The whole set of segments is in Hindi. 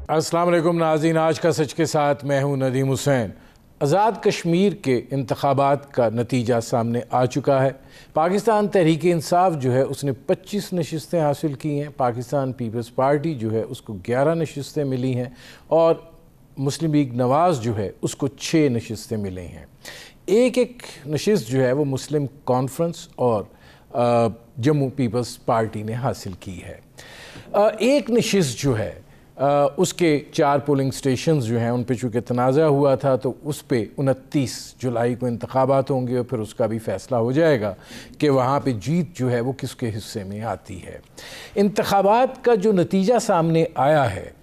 अस्सलाम वालेकुम नाज़रीन, आज का सच के साथ मैं हूं नदीम हुसैन। आज़ाद कश्मीर के इंतखाबात का नतीजा सामने आ चुका है। पाकिस्तान तहरीक इंसाफ जो है उसने 25 नशिस्तें हासिल की हैं। पाकिस्तान पीपल्स पार्टी जो है उसको 11 नशिस्तें मिली हैं और मुस्लिम लीग नवाज़ जो है उसको 6 नशिस्तें मिली हैं। एक एक नशिस्त जो है वो मुस्लिम कॉन्फ्रेंस और जम्मू पीपल्स पार्टी ने हासिल की है। एक नशिस्त जो है उसके 4 पोलिंग स्टेशंस जो हैं उन पे चूँकि तनाज़ा हुआ था तो उस पे 29 जुलाई को इंतखाबात होंगे और फिर उसका भी फ़ैसला हो जाएगा कि वहाँ पे जीत जो है वो किसके हिस्से में आती है। इंतखाबात का जो नतीजा सामने आया है,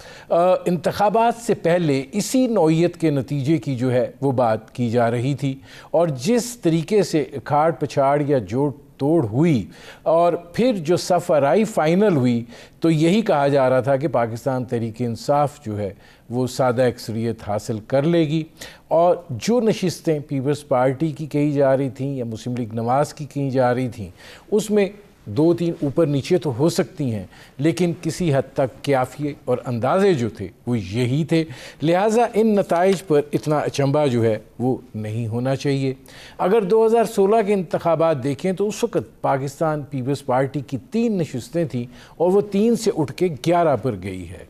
इंतखाबात से पहले इसी नौइयत के नतीजे की जो है वो बात की जा रही थी और जिस तरीके से इखाड़ पछाड़ या जोड़ तोड़ हुई और फिर जो सफ़राई फ़ाइनल हुई तो यही कहा जा रहा था कि पाकिस्तान तहरीक इंसाफ जो है वो सादा अक्सरियत हासिल कर लेगी और जो नशिस्तें पीपल्स पार्टी की कही जा रही थीं या मुस्लिम लीग नवाज़ की कही जा रही थीं उसमें 2-3 ऊपर नीचे तो हो सकती हैं, लेकिन किसी हद तक क्याफिए और अंदाज़े जो थे वो यही थे। लिहाजा इन नताइज पर इतना अचंभा जो है वो नहीं होना चाहिए। अगर 2016 के इंतखाबात देखें तो उस वक़्त पाकिस्तान पीपल्स पार्टी की 3 नशिस्तें थीं और वो 3 से उठ के 11 पर गई है,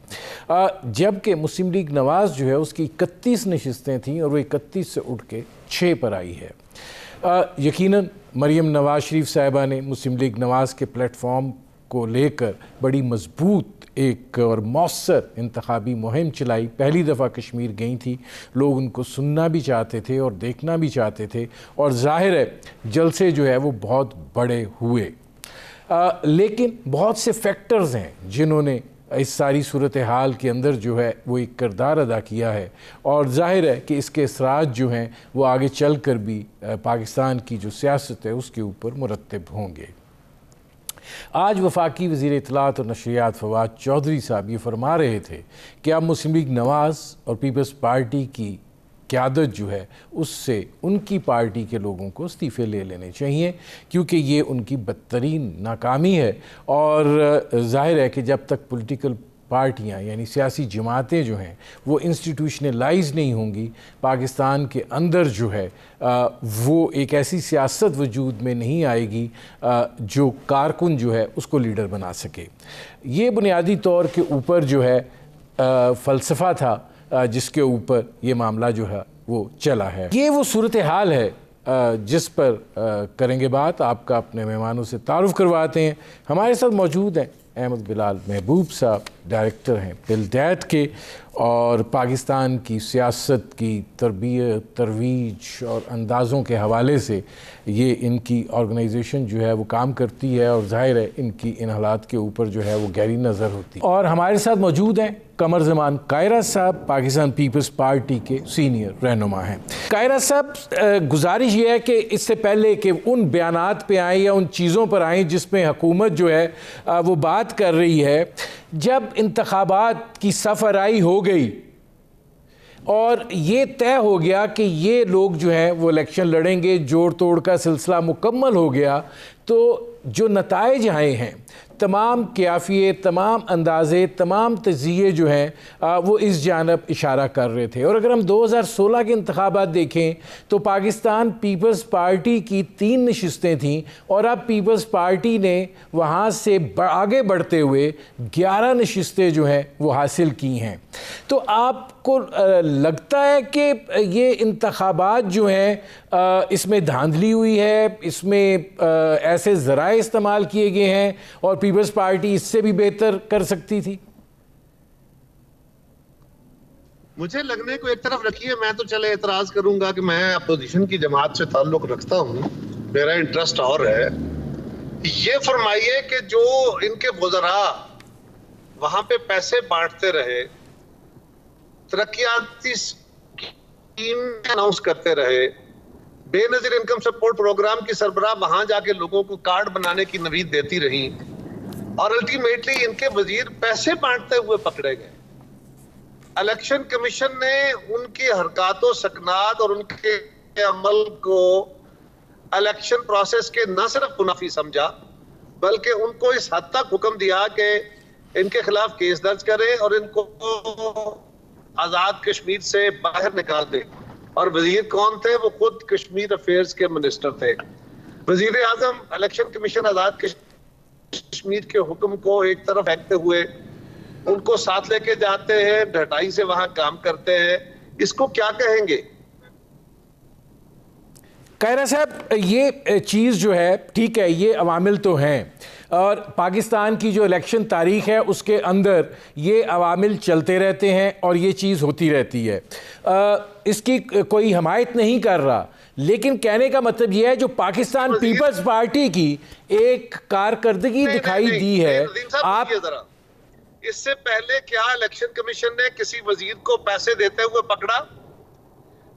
जबकि मुस्लिम लीग नवाज़ जो है उसकी 31 नशिस्तें थीं और वो 31 से उठ के 6 पर आई है। यकीनन मरीम नवाज़ शरीफ साहिबा ने मुस्लिम लीग नवाज़ के प्लेटफॉर्म को लेकर बड़ी मजबूत एक और मौसर इंतखाबी मुहिम चलाई। पहली दफ़ा कश्मीर गई थी, लोग उनको सुनना भी चाहते थे और देखना भी चाहते थे और ज़ाहिर है जलसे जो है वो बहुत बड़े हुए। लेकिन बहुत से फैक्टर्स हैं जिन्होंने इस सारी सूरत हाल के अंदर जो है वो एक किरदार अदा किया है और ज़ाहिर है कि इसके असरात जो हैं वो आगे चल कर भी पाकिस्तान की जो सियासत है उसके ऊपर मुरतब होंगे। आज वफाकी वज़ीर इत्तलात और नशरियात फवाद चौधरी साहब ये फरमा रहे थे कि अब मुस्लिम लीग नवाज़ और पीपल्स पार्टी की क़यादत जो है उससे उनकी पार्टी के लोगों को इस्तीफ़े ले लेने चाहिए क्योंकि ये उनकी बदतरीन नाकामी है और ज़ाहिर है कि जब तक पॉलिटिकल पार्टियां यानी सियासी जमातें जो हैं वो इंस्टीट्यूशनलाइज नहीं होंगी, पाकिस्तान के अंदर जो है वो एक ऐसी सियासत वजूद में नहीं आएगी जो कारकुन जो है उसको लीडर बना सके। ये बुनियादी तौर के ऊपर जो है फ़लसफ़ा था जिसके ऊपर ये मामला जो है वो चला है। ये वो सूरत हाल है जिस पर करेंगे बात। आपका अपने मेहमानों से तारुफ़ करवाते हैं। हमारे साथ मौजूद हैं अहमद बिलाल महबूब साहब, डायरेक्टर हैं बिलडैट के और पाकिस्तान की सियासत की तरबियत तरवीज और अंदाज़ों के हवाले से ये इनकी ऑर्गेनाइजेशन जो है वो काम करती है और ज़ाहिर है इनकी इन हालात के ऊपर जो है वो गहरी नज़र होती है। और हमारे साथ मौजूद हैं कमर ज़मान कायरा साहब, पाकिस्तान पीपल्स पार्टी के सीनियर रहनुमा हैं। कायरा साहब, गुजारिश ये है कि इससे पहले कि उन बयानात पे आएँ या उन चीज़ों पर आएँ जिसमें हुकूमत जो है वो बात कर रही है, जब इंतखाबात की सफ़राई हो गई और ये तय हो गया कि ये लोग जो हैं वो इलेक्शन लड़ेंगे, जोड़ तोड़ का सिलसिला मुकम्मल हो गया, तो जो नताइज आए हैं तमाम क्याफिए, तमाम अंदाज़े, तमाम तज़िये जो हैं वो इस जानब इशारा कर रहे थे। और अगर हम 2016 के इंतखाबात देखें तो पाकिस्तान पीपल्स पार्टी की 3 नशिस्तें थीं और अब पीपल्स पार्टी ने वहाँ से आगे बढ़ते हुए 11 नशिस्तें जो हैं वो हासिल की हैं। तो आपको लगता है कि ये इंतखाबात जो हैं इसमें धांधली हुई है, इसमें ऐसे ज़राए इस्तेमाल किए गए हैं और पीपल्स पार्टी इससे भी बेहतर कर सकती थी? मुझे लगने को एक तरफ रखिए, मैं तो चले एतराज करूंगा कि मैं अपोजिशन की जमात से ताल्लुक रखता हूं, मेरा इंटरेस्ट और है। ये फरमाइए कि जो इनके वज़रा वहां पे पैसे बांटते रहे, तरक्याती स्कीम अनाउंस करते रहे, बेनजीर इनकम सपोर्ट प्रोग्राम की सरबराह वहां जाके लोगों को कार्ड बनाने की नवीद देती रही और अल्टीमेटली इनके वजीर पैसे बांटते हुए पकड़े गए। इलेक्शन कमीशन ने उनकी हरकतों सकनात और उनके अमल को इलेक्शन प्रोसेस के न सिर्फ मुनाफी समझा बल्कि उनको इस हद तक हुक्म दिया कि इनके खिलाफ केस दर्ज करें और इनको आजाद कश्मीर से बाहर निकाल दें। और वजीर कौन थे? वो खुद कश्मीर अफेयर्स के मिनिस्टर थे। वजीर आजम इलेक्शन कमीशन आजाद कश्मीर के हुक्म को एक तरफ फेंकते हुए उनको साथ लेके जाते हैं, ढटाई से वहां काम करते हैं। इसको क्या कहेंगे? कायरा साहब, ये चीज़ जो है, ठीक है, ये अवामिल तो हैं और पाकिस्तान की जो इलेक्शन तारीख है उसके अंदर ये अवामिल चलते रहते हैं और ये चीज़ होती रहती है। इसकी कोई हमायत नहीं कर रहा, लेकिन कहने का मतलब ये है जो पाकिस्तान पीपल्स पार्टी की एक कारकर्दगी दिखाई दी है। आप जरा, इससे पहले क्या इलेक्शन कमीशन ने किसी वजीर को पैसे देते हुए पकड़ा?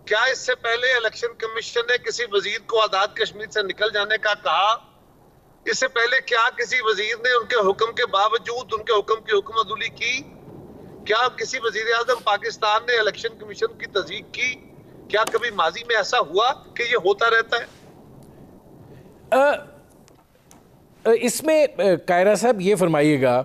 क्या इससे पहले इलेक्शन कमीशन ने किसी वजीर को आजाद कश्मीर से निकल जाने का कहा? इससे पहले क्या किसी वजीर ने उनके हुक्म के बावजूद उनके हुक्म की हुक्मअदुली की? क्या किसी वजीर आजम पाकिस्तान ने इलेक्शन कमीशन की तस्दीक की? क्या कभी माजी में ऐसा हुआ कि ये होता रहता है? इसमें कायरा साहब ये फरमाइएगा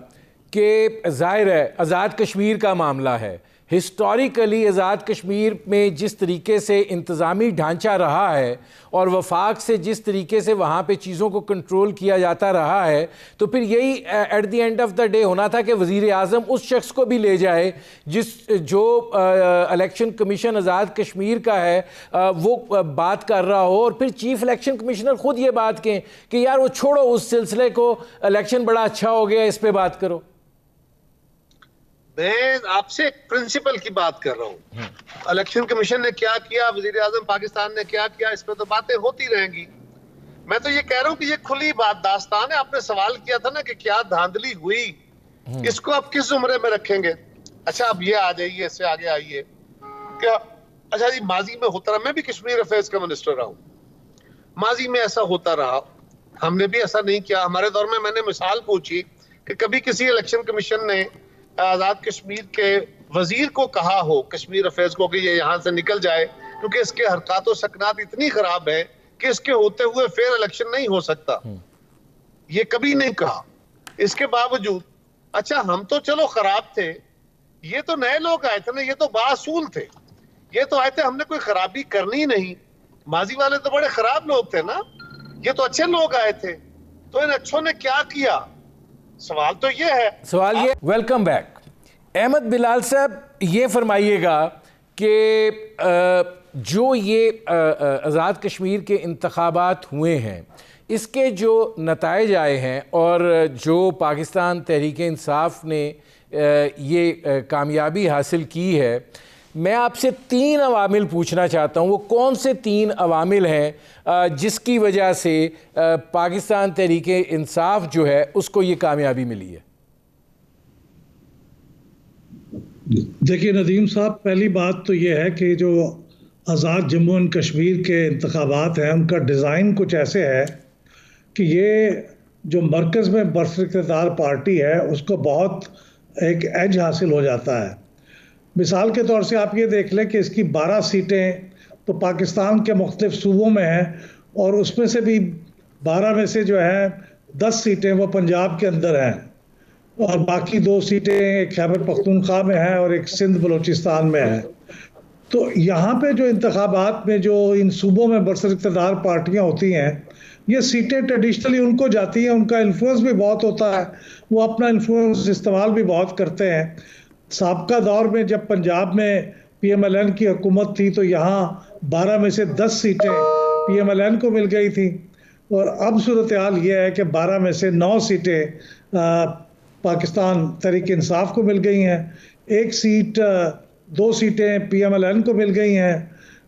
कि जाहिर है आज़ाद कश्मीर का मामला है। हिस्टोरिकली आज़ाद कश्मीर में जिस तरीके से इंतज़ामी ढांचा रहा है और वफाक से जिस तरीके से वहाँ पे चीज़ों को कंट्रोल किया जाता रहा है, तो फिर यही at the end of the day होना था कि वज़ीर आज़म उस शख्स को भी ले जाए जो इलेक्शन कमीशन आज़ाद कश्मीर का है वो बात कर रहा हो, और फिर चीफ इलेक्शन कमिश्नर ख़ुद ये बात कहें कि यार वो छोड़ो उस सिलसिले को, इलेक्शन बड़ा अच्छा हो गया, इस पर बात करो। मैं आपसे एक प्रिंसिपल की बात कर रहा हूं। इलेक्शन कमीशन ने क्या किया, वजीर आजम पाकिस्तान ने क्या किया, इस पर तो बातें होती रहेंगी। मैं तो ये कह रहा हूं कि ये खुली बात दास्तान है। आपने सवाल किया था ना कि क्या धांधली हुई, इसको आप किस उम्र में रखेंगे? अच्छा, अब ये आ जाइए, इससे आगे आइए। क्या अच्छा जी, माजी में होता रहा, मैं भी कश्मीर अफेयर्स का मिनिस्टर रहा हूं, माजी में ऐसा होता रहा, हमने भी ऐसा नहीं किया। हमारे दौर में मैंने मिसाल पूछी कि कभी किसी इलेक्शन कमीशन ने आजाद कश्मीर के वजीर को कहा हो कश्मीर अफेयर्स को कि ये यहाँ से निकल जाए क्योंकि इसके हरकत और सकनात इतनी खराब है कि इसके होते हुए फेयर इलेक्शन नहीं हो सकता? ये कभी नहीं कहा। इसके बावजूद अच्छा, हम तो चलो खराब थे, ये तो नए लोग आए थे ना, ये तो बासूल थे, ये तो आए थे, हमने कोई खराबी करनी नहीं। माजी वाले तो बड़े खराब लोग थे ना, ये तो अच्छे लोग आए थे। तो इन अच्छों ने क्या किया? सवाल तो ये है। सवाल ये, वेलकम बैक अहमद बिलाल साहब, ये फरमाइएगा कि जो ये आज़ाद कश्मीर के इंतखाबात हुए हैं, इसके जो नताइज आए हैं और जो पाकिस्तान तहरीक इंसाफ ने ये कामयाबी हासिल की है, मैं आपसे 3 अवामिल पूछना चाहता हूँ। वो कौन से 3 अवामिल हैं जिसकी वजह से पाकिस्तान तहरीक इंसाफ जो है उसको ये कामयाबी मिली है? देखिए नदीम साहब, पहली बात तो ये है कि जो आज़ाद जम्मू एंड कश्मीर के इंतखाबात हैं उनका डिज़ाइन कुछ ऐसे है कि ये जो मरकज़ में बरइख्तियार पार्टी है उसको बहुत एक एज हासिल हो जाता है। मिसाल के तौर से आप ये देख लें कि इसकी 12 सीटें तो पाकिस्तान के मुख्तलिफ सूबों में हैं और उसमें से भी 12 में से जो है 10 सीटें वो पंजाब के अंदर हैं और बाकी 2 सीटें एक खैबर पख्तूनख्वा में हैं और एक सिंध बलूचिस्तान में है। तो यहाँ पे जो इंतखाबात में जो इन सूबों में बरइख्तियार पार्टियाँ होती हैं, ये सीटें ट्रेडिशनली उनको जाती हैं, उनका इन्फ्लुएंस भी बहुत होता है, वो अपना इन्फ्लुएंस इस्तेमाल भी बहुत करते हैं। साबका दौर में जब पंजाब में PMLN की हुकूमत थी तो यहाँ 12 में से 10 सीटें PMLN को मिल गई थी और अब सूरत हाल ये है कि 12 में से 9 सीटें पाकिस्तान तहरीक इंसाफ को मिल गई हैं, 2 सीटें PMLN को मिल गई हैं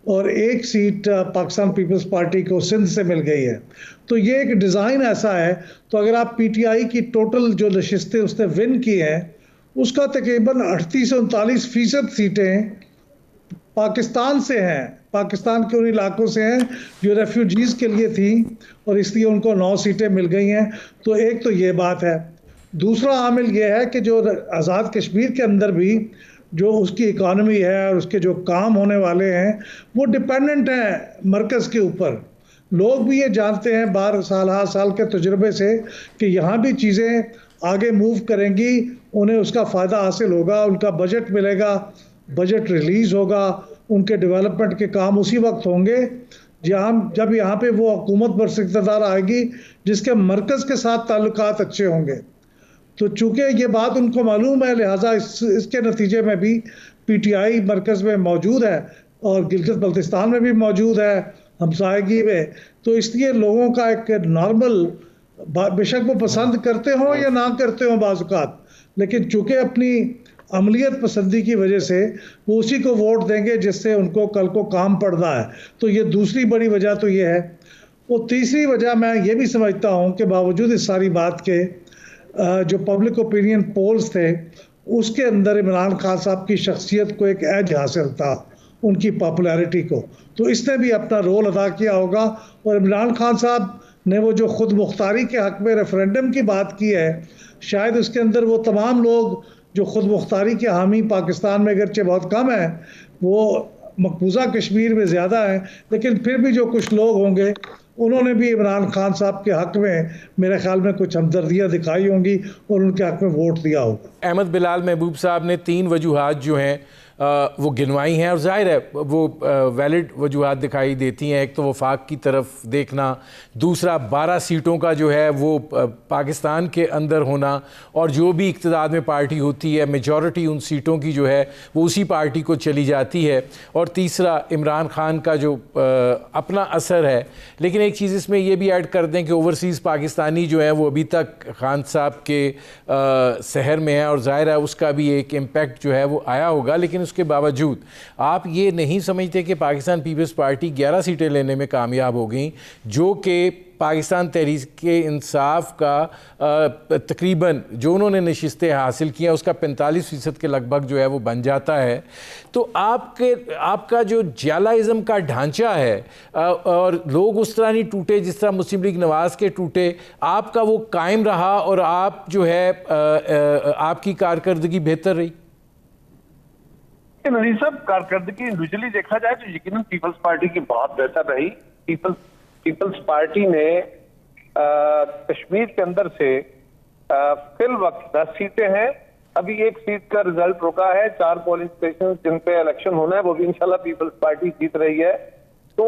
और 1 सीट पाकिस्तान पीपल्स पार्टी को सिंध से मिल गई है। तो ये एक डिज़ाइन ऐसा है। तो अगर आप PTI की टोटल जो नशिस्तें उसने विन की हैं उसका तकरीबन 38-39% सीटें पाकिस्तान से हैं, पाकिस्तान के उन इलाकों से हैं जो रेफ्यूजीज़ के लिए थी और इसलिए उनको 9 सीटें मिल गई हैं। तो एक तो ये बात है। दूसरा आमिल ये है कि जो आज़ाद कश्मीर के अंदर भी जो उसकी इकानमी है और उसके जो काम होने वाले हैं वो डिपेंडेंट हैं मरकज़ के ऊपर। लोग भी ये जानते हैं 12 साल के तजुर्बे से कि यहाँ भी चीज़ें आगे मूव करेंगी उन्हें उसका फ़ायदा हासिल होगा, उनका बजट मिलेगा, बजट रिलीज़ होगा, उनके डेवलपमेंट के काम उसी वक्त होंगे जब यहाँ पे वो हुकूमत बरइख्तियार आएगी जिसके मरकज़ के साथ ताल्लुकात अच्छे होंगे। तो चूँकि ये बात उनको मालूम है, लिहाजा इसके नतीजे में भी PTI मरकज़ में मौजूद है और गिलगित बल्तिस्तान में भी मौजूद है, हमसायगी में। तो इसलिए लोगों का एक नॉर्मल, बेशक वो पसंद करते हों या ना करते हों बाज़-औक़ात, लेकिन चूँकि अपनी अमलियत पसंदी की वजह से वो उसी को वोट देंगे जिससे उनको कल को काम पड़ना है। तो ये दूसरी बड़ी वजह तो ये है। वो तीसरी वजह मैं ये भी समझता हूँ कि बावजूद इस सारी बात के जो पब्लिक ओपिनियन पोल्स थे उसके अंदर इमरान खान साहब की शख्सियत को एक एज हासिल था, उनकी पॉपुलैरिटी को, तो इसने भी अपना रोल अदा किया होगा। और इमरान खान साहब ने वो जो खुद मुख्तारी के हक़ में रेफरेंडम की बात की है, शायद उसके अंदर वो तमाम लोग जो खुद मुख्तारी के हामी पाकिस्तान में अगरचे बहुत कम है, वो मकबूजा कश्मीर में ज़्यादा है, लेकिन फिर भी जो कुछ लोग होंगे उन्होंने भी इमरान खान साहब के हक़ में मेरे ख्याल में कुछ हमदर्दियाँ दिखाई होंगी और उनके हक़ में वोट दिया होगा। अहमद बिलाल महबूब साहब ने 3 वजूहात जो हैं वो गिनवाई हैं और ज़ाहिर है वो वैलिड वजूहात दिखाई देती हैं। एक तो वफाक की तरफ देखना, दूसरा 12 सीटों का जो है वो पाकिस्तान के अंदर होना और जो भी इक़्तिदार में पार्टी होती है मेजॉरिटी उन सीटों की जो है वो उसी पार्टी को चली जाती है, और तीसरा इमरान खान का जो अपना असर है। लेकिन एक चीज़ इसमें ये भी ऐड कर दें कि ओवरसीज़ पाकिस्तानी जो है वो अभी तक खान साहब के शहर में है और ज़ाहिर है उसका भी एक इम्पैक्ट जो है वो आया होगा। लेकिन उसके बावजूद आप ये नहीं समझते कि पाकिस्तान पीपल्स पार्टी 11 सीटें लेने में कामयाब हो गई, जो कि पाकिस्तान तहरीक-ए-इंसाफ का तकरीबन जो उन्होंने नशिस्तें हासिल किया उसका 45% के लगभग जो है वो बन जाता है। तो आपका जो जियालाइज़म का ढांचा है और लोग उस तरह नहीं टूटे जिस तरह मुस्लिम लीग नवाज़ के टूटे, आपका वो कायम रहा और आप जो है आपकी कारकर्दगी बेहतर रही। नजीर साहब, कारकर्दगी इंडिविजुअली देखा जाए तो यकीनन पीपल्स पार्टी की बहुत बेहतर रही। पीपल्स पार्टी ने कश्मीर के अंदर से फिल वक्त 10 सीटें हैं, अभी 1 सीट का रिजल्ट रुका है, 4 पोलिंग स्टेशन जिन पे इलेक्शन होना है वो भी इंशाल्लाह पीपल्स पार्टी जीत रही है। तो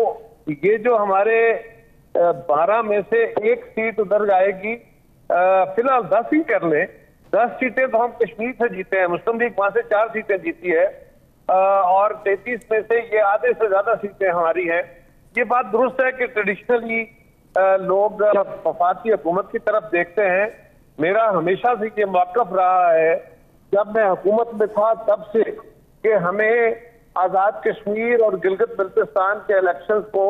ये जो हमारे 12 में से 1 सीट उधर जाएगी, फिलहाल 10 ही कर लें, 10 सीटें तो हम कश्मीर से जीते हैं, मुस्लिम लीग वहां से 4 सीटें जीती है और 33 में से ये आधे से ज्यादा सीटें हमारी हैं। ये बात दुरुस्त है कि ट्रेडिशनली लोग वफाकी हुकूमत की तरफ देखते हैं। मेरा हमेशा से ये मौक़िफ़ रहा है, जब मैं हुकूमत में था तब से, कि हमें आज़ाद कश्मीर और गिलगित बल्तिस्तान के इलेक्शंस को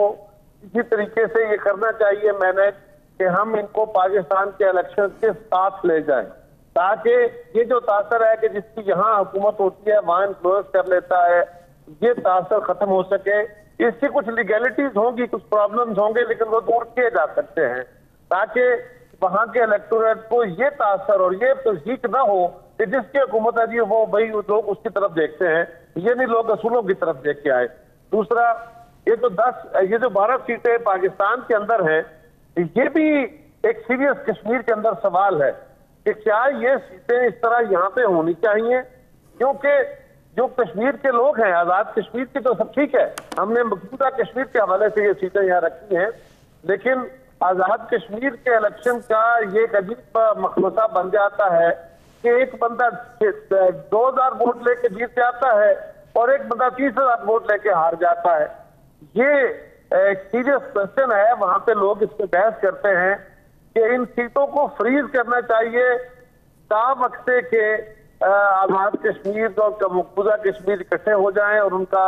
इसी तरीके से ये करना चाहिए मैनेज कि हम इनको पाकिस्तान के इलेक्शंस के साथ ले जाएं, ताकि ये जो तासर है कि जिसकी यहाँ हुकूमत होती है वहाँ इन्फ्लुएंस कर लेता है, ये तासर खत्म हो सके। इसकी कुछ लीगैलिटीज होंगी, कुछ प्रॉब्लम्स होंगे, लेकिन वो दूर किए जा सकते हैं ताकि वहां के इलेक्टोरेट को ये तासर और ये तस्दीक ना हो कि जिसकी हुकूमत है जी वो भाई लोग उसकी तरफ देखते हैं, ये नहीं लोग असूलों की तरफ देख के आए। दूसरा, ये जो 12 सीटें पाकिस्तान के अंदर हैं, ये भी एक सीरियस कश्मीर के अंदर सवाल है कि क्या ये सीटें इस तरह यहाँ पे होनी चाहिए, क्योंकि जो कश्मीर के लोग हैं, आजाद कश्मीर की तो सब ठीक है, हमने मकबूजा कश्मीर के हवाले से ये सीटें यहाँ रखी हैं, लेकिन आजाद कश्मीर के इलेक्शन का ये एक अजीब मखमसा बन जाता है कि एक बंदा 2000 वोट लेके जीत जाता है और एक बंदा 30,000 वोट लेके हार जाता है। ये एक सीरियस क्वेश्चन है, वहां पे लोग इस पे बहस करते हैं कि इन सीटों को फ्रीज करना चाहिए तावक्ते के आजाद कश्मीर और मकबूजा कश्मीर इकट्ठे हो जाएं और उनका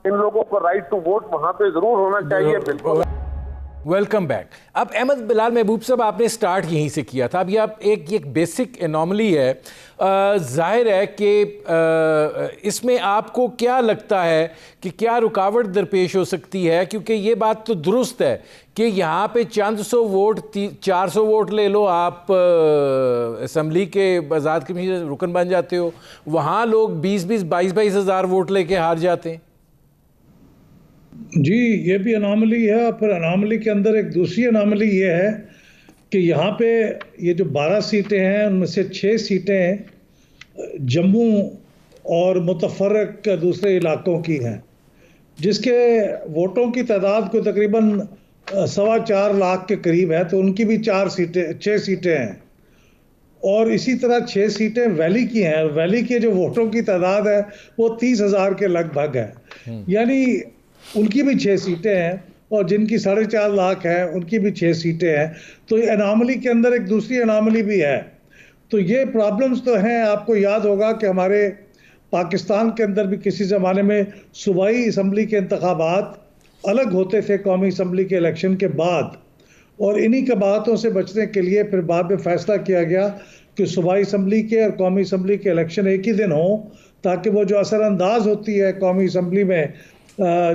इन लोगों को राइट टू वोट वहां पे जरूर होना चाहिए। बिल्कुल। Welcome back. अब अहमद बिलाल महबूब साहब, आपने स्टार्ट यहीं से किया था, अभी आप एक बेसिक एनॉमली है, जाहिर है कि इसमें आपको क्या लगता है कि क्या रुकावट दरपेश हो सकती है, क्योंकि ये बात तो दुरुस्त है कि यहाँ पे चंद सौ वोट 400 वोट ले लो आप असम्बली के आज़ाद कश्मीर रुकन बन जाते हो, वहाँ लोग 20-20 22-22 हज़ार वोट लेके हार जाते हैं। जी, ये भी अनामली है। और फिर अनामली के अंदर एक दूसरी अनामली ये है कि यहाँ पे ये जो 12 सीटें हैं उनमें से 6 सीटें जम्मू और मुतफर्रक दूसरे इलाकों की हैं, जिसके वोटों की तादाद को तकरीबन 4.25 लाख के करीब है, तो उनकी भी 6 सीटें हैं। और इसी तरह 6 सीटें वैली की हैं। वैली के जो वोटों की तादाद है वो 30,000 के लगभग है, यानी उनकी भी 6 सीटें हैं, और जिनकी 4.5 लाख है उनकी भी 6 सीटें हैं। तो एनामली के अंदर एक दूसरी एनामली भी है। तो ये प्रॉब्लम्स तो हैं। आपको याद होगा कि हमारे पाकिस्तान के अंदर भी किसी ज़माने में सूबाई असम्बली के इंतखाबात अलग होते थे कौमी असम्बली के इलेक्शन के बाद, और इन्हीं कबाहतों से बचने के लिए फिर बाद में फ़ैसला किया गया कि सूबाई असम्बली के और कौमी असम्बली के इलेक्शन एक ही दिन हो, ताकि वो जो असरअंदाज होती है कौमी असम्बली में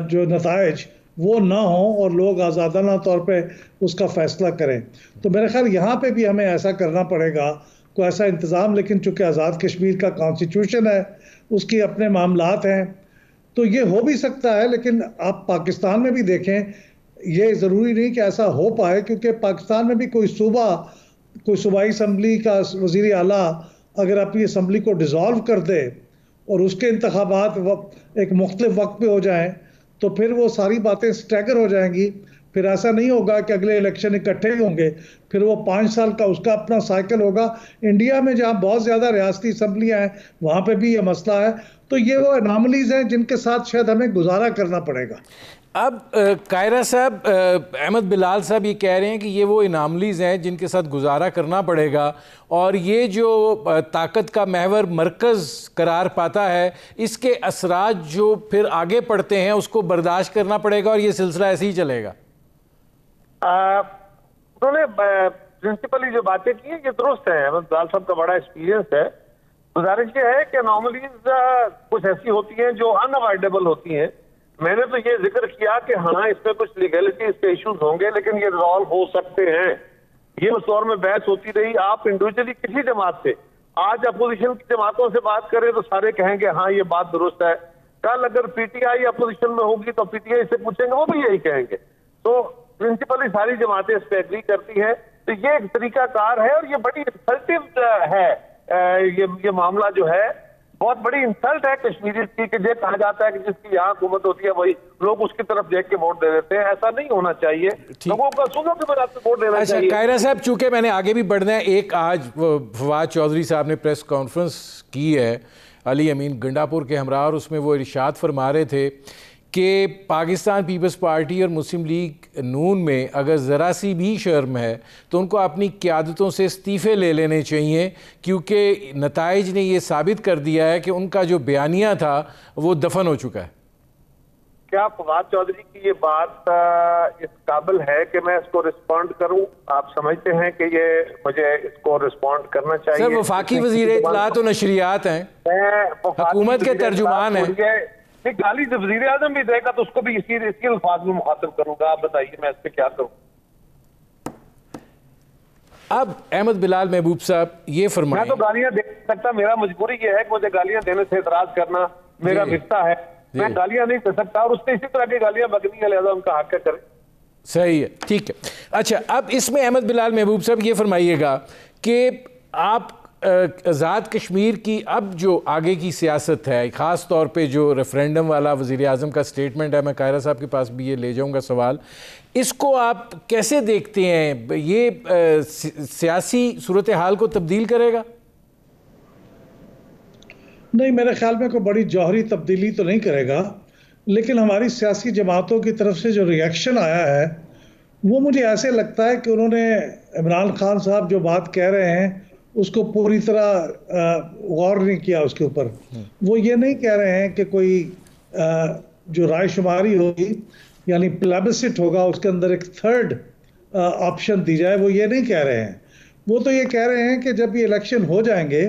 जो नताइज वो ना हो और लोग आज़ादाना तौर पे उसका फ़ैसला करें। तो मेरे ख्याल यहाँ पे भी हमें ऐसा करना पड़ेगा, कोई ऐसा इंतज़ाम। लेकिन चूँकि आज़ाद कश्मीर का कॉन्स्टिट्यूशन है, उसकी अपने मामलात हैं, तो ये हो भी सकता है। लेकिन आप पाकिस्तान में भी देखें, ये ज़रूरी नहीं कि ऐसा हो पाए, क्योंकि पाकिस्तान में भी कोई सूबाई असम्बली का वज़ीर आला अगर अपनी असम्बली को डिज़ोल्व कर दे और उसके इंतखाबात एक मुख्तलिफ वक्त पे हो जाएं, तो फिर वो सारी बातें स्टैगर हो जाएंगी। फिर ऐसा नहीं होगा कि अगले इलेक्शन इकट्ठे ही होंगे, फिर वो 5 साल का उसका अपना साइकिल होगा। इंडिया में जहाँ बहुत ज़्यादा रियासती असम्बलियाँ हैं, वहाँ पे भी ये मसला है। तो ये वो एनामलीज हैं जिनके साथ शायद हमें गुजारा करना पड़ेगा। अब कायरा साहब, अहमद बिलाल साहब ये कह रहे हैं कि ये वो इनामलीज हैं जिनके साथ गुजारा करना पड़ेगा, और ये जो ताकत का महवर मरकज़ करार पाता है, इसके असरात जो फिर आगे पड़ते हैं उसको बर्दाश्त करना पड़ेगा, और ये सिलसिला ऐसे ही चलेगा। उन्होंने प्रिंसिपली जो बातें की है ये दुरुस्त है। अहमद बिलाल साहब का बड़ा एक्सपीरियंस है। गुजारिश ये है कि अनोमलीज कुछ ऐसी होती हैं जो अनअवॉइडेबल होती हैं। मैंने तो ये जिक्र किया कि हाँ, इसमें कुछ लीगलिटी के इश्यूज होंगे, लेकिन ये रिजॉल्व हो सकते हैं। ये उस दौर में बहस होती रही। आप इंडिविजुअली किसी जमात से, आज अपोजिशन की जमातों से बात करें तो सारे कहेंगे हाँ ये बात दुरुस्त है। कल अगर पीटीआई अपोजिशन में होगी तो पीटीआई से पूछेंगे, वो भी यही कहेंगे। तो प्रिंसिपली सारी जमातें इस पर एग्री करती हैं। तो ये एक तरीकाकार है, और ये बड़ी इंसल्टिव है। ये मामला जो है बहुत बड़ी इंसल्ट है कश्मीरी की, कि ये कहा जाता है कि जिसकी यहाँ हुकूमत होती है वही लोग उसकी तरफ देख के वोट दे देते हैं। ऐसा नहीं होना चाहिए। लोगों का सुनो के बाद आपसे वोट देना चाहिए। कायरा साहब, चूंकि मैंने आगे भी बढ़ना है, एक आज फवाद चौधरी साहब ने प्रेस कॉन्फ्रेंस की है अली अमीन गंडापुर के हमरा, और उसमें वो इरशाद फरमा रहे थे कि पाकिस्तान पीपल्स पार्टी और मुस्लिम लीग नून में अगर ज़रा सी भी शर्म है तो उनको अपनी क़यादतों से इस्तीफ़े ले लेने चाहिए, क्योंकि नताइज ने ये साबित कर दिया है कि उनका जो बयानिया था वो दफन हो चुका है। क्या फवाद चौधरी की ये बात इस काबिल है कि मैं इसको रिस्पॉन्ड करूं? आप समझते हैं कि ये मुझे इसको रिस्पॉन्ड करना चाहिए? सर, वफाकी वज़ीर इत्तलात और नशरियात हैं, हुकूमत के तर्जुमान हैं। गाली जब वज़ीर आज़म भी देगा तो उसको भी इसी अल्फाज में मुखातिब करूंगा। आप बताइए मैं इस पे क्या करूं? अब अहमद बिलाल महबूब साहब ये फरमाएं। मैं तो गालियां दे सकता, मेरा मजबूरी ये है कि मुझे गालियां देने से एतराज करना मेरा हिस्सा है। मैं गालियां नहीं दे सकता, और उसने इसी तरह की गालियां बकनी है, लिहाजा उनका हक करे। सही है, ठीक है। अच्छा, अब इसमें अहमद बिलाल महबूब साहब ये फरमाइएगा कि आप आज़ाद कश्मीर की अब जो आगे की सियासत है, ख़ास तौर पे जो रेफरेंडम वाला वज़ीर आज़म का स्टेटमेंट है, मैं कायरा साहब के पास भी ये ले जाऊंगा सवाल, इसको आप कैसे देखते हैं? ये सियासी सूरत हाल को तब्दील करेगा? नहीं, मेरे ख्याल में कोई बड़ी जौहरी तब्दीली तो नहीं करेगा, लेकिन हमारी सियासी जमातों की तरफ से जो रिएक्शन आया है वो मुझे ऐसे लगता है कि उन्होंने इमरान खान साहब जो बात कह रहे हैं उसको पूरी तरह गौर नहीं किया उसके ऊपर। वो ये नहीं कह रहे हैं कि कोई जो रायशुमारी होगी यानी प्लेबिसिट होगा, उसके अंदर एक थर्ड ऑप्शन दी जाए, वो ये नहीं कह रहे हैं। वो तो ये कह रहे हैं कि जब ये इलेक्शन हो जाएंगे,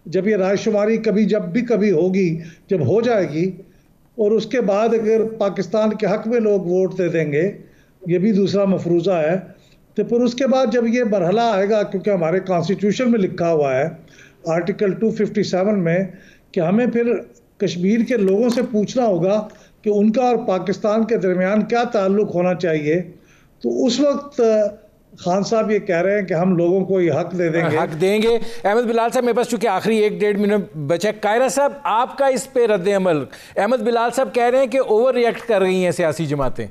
जब ये रायशुमारी जब भी कभी होगी, जब हो जाएगी, और उसके बाद अगर पाकिस्तान के हक में लोग वोट दे देंगे, ये भी दूसरा मफरूज़ा है, तो फिर उसके बाद जब ये मरहला आएगा, क्योंकि हमारे कॉन्स्टिट्यूशन में लिखा हुआ है आर्टिकल 257 में कि हमें फिर कश्मीर के लोगों से पूछना होगा कि उनका और पाकिस्तान के दरमियान क्या ताल्लुक़ होना चाहिए। तो उस वक्त खान साहब ये कह रहे हैं कि हम लोगों को ये हक दे देंगे। हक देंगे। अहमद बिलाल साहब, मेरे पास चूंकि आखिरी 1-1.5 मिनट बचा। कायरा साहब, आपका इस पे रद्द अमल। अहमद बिलाल साहब कह रहे हैं कि ओवर रिएक्ट कर रही हैं सियासी जमातें।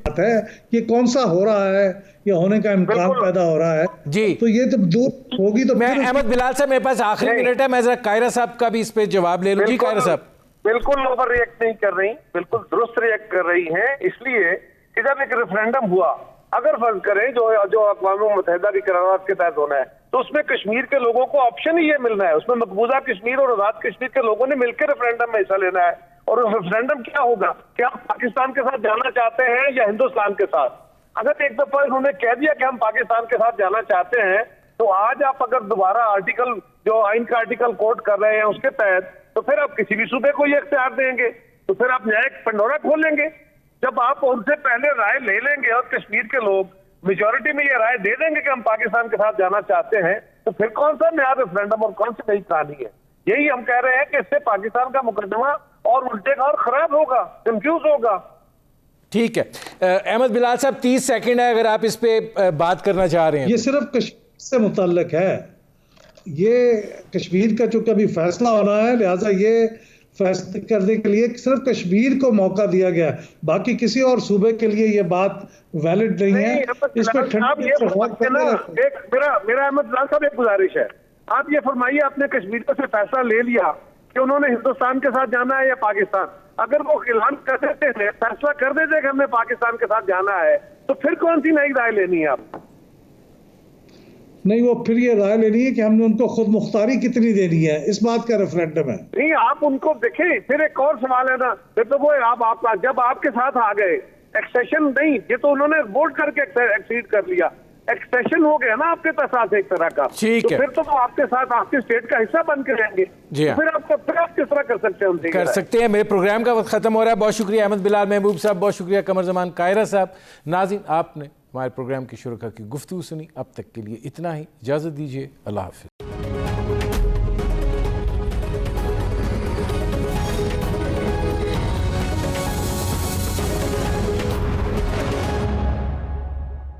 ये कौन सा हो रहा है, ये होने का इम्कान पैदा हो रहा है जी, तो ये तो दूर होगी। तो मैं अहमद बिलाल साहब, मेरे पास आखिरी मिनट है, मैं जरा कायरा साहब का भी इस पे जवाब ले लूं। जी कायरा साहब। बिल्कुल ओवर रिएक्ट नहीं कर रही, बिल्कुल दुरुस्त रिएक्ट कर रही हैं। इसलिए कि जब एक रेफरेंडम हुआ, अगर फर्ज करें जो अक़वाम मुत्तहिदा की करारदाद के तहत होना है, तो उसमें कश्मीर के लोगों को ऑप्शन ही ये मिलना है। उसमें मकबूजा कश्मीर और आजाद कश्मीर के लोगों ने मिलकर रेफरेंडम में हिस्सा लेना है। और उस रेफरेंडम क्या होगा कि आप पाकिस्तान के साथ जाना चाहते हैं या हिंदुस्तान के साथ। अगर एक दफा उन्होंने कह दिया कि हम पाकिस्तान के साथ जाना चाहते हैं, तो आज आप अगर दोबारा आर्टिकल, जो आइन का आर्टिकल कोट कर रहे हैं उसके तहत, तो फिर आप किसी भी सूबे को ये इख्तियार देंगे, तो फिर आप न्यायिक पंडोरा खोलेंगे। जब आप उनसे पहले राय ले लेंगे और कश्मीर के लोग मेजॉरिटी में ये राय दे देंगे कि हम पाकिस्तान के साथ जाना चाहते हैं, तो फिर कौन सा नया रेफरेंडम और कौन सी नई कहानी है। यही हम कह रहे हैं कि इससे पाकिस्तान का मुकदमा और उल्टेगा और खराब होगा, कंफ्यूज होगा। ठीक है अहमद बिलाल साहब, 30 सेकंड है, अगर आप इस पे बात करना चाह रहे हैं। ये सिर्फ कश्मीर से मुतल्लिक है, ये कश्मीर का चूंकि अभी फैसला होना है, लिहाजा ये फैसले करने के लिए सिर्फ कश्मीर को मौका दिया गया है, बाकी किसी और सूबे के लिए ये बात वैलिड नहीं है। इस पर मेरा अहमद बिलाल साहब एक गुजारिश है, आप ये फरमाइए, आपने कश्मीर से फैसला ले लिया कि उन्होंने हिंदुस्तान के साथ जाना है या पाकिस्तान। अगर वो ऐलान कर देते हैं, फैसला कर देते कि हमें पाकिस्तान के साथ जाना है, तो फिर कौन सी नई राय लेनी है आप? नहीं, वो फिर ये राय लेनी है कि हमने उनको खुद मुख्तारी कितनी देनी है, इस बात का रेफरेंडम है। नहीं, आप उनको देखें। फिर एक और सवाल है ना, फिर तो वो आप जब आपके साथ आ गए, एक्सेशन नहीं, ये तो उन्होंने वोट करके एक्सीड कर लिया, एक्सटेंशन हो गया ना आपके साथ एक तरह का। ठीक है, फिर तो आपके साथ आपके स्टेट का हिस्सा बन के रहेंगे। जी, फिर आप किस तरह कर सकते हैं? कर सकते हैं। मेरे प्रोग्राम का वक्त खत्म हो रहा है। बहुत शुक्रिया अहमद बिलाल महबूब साहब, बहुत शुक्रिया कमर जमान कायरा साहब। नाज़रीन, आपने हमारे प्रोग्राम की शुरुआत की गुफ्तगू सुनी। अब तक के लिए इतना ही, इजाज़त दीजिए, अल्लाह हाफ़िज़।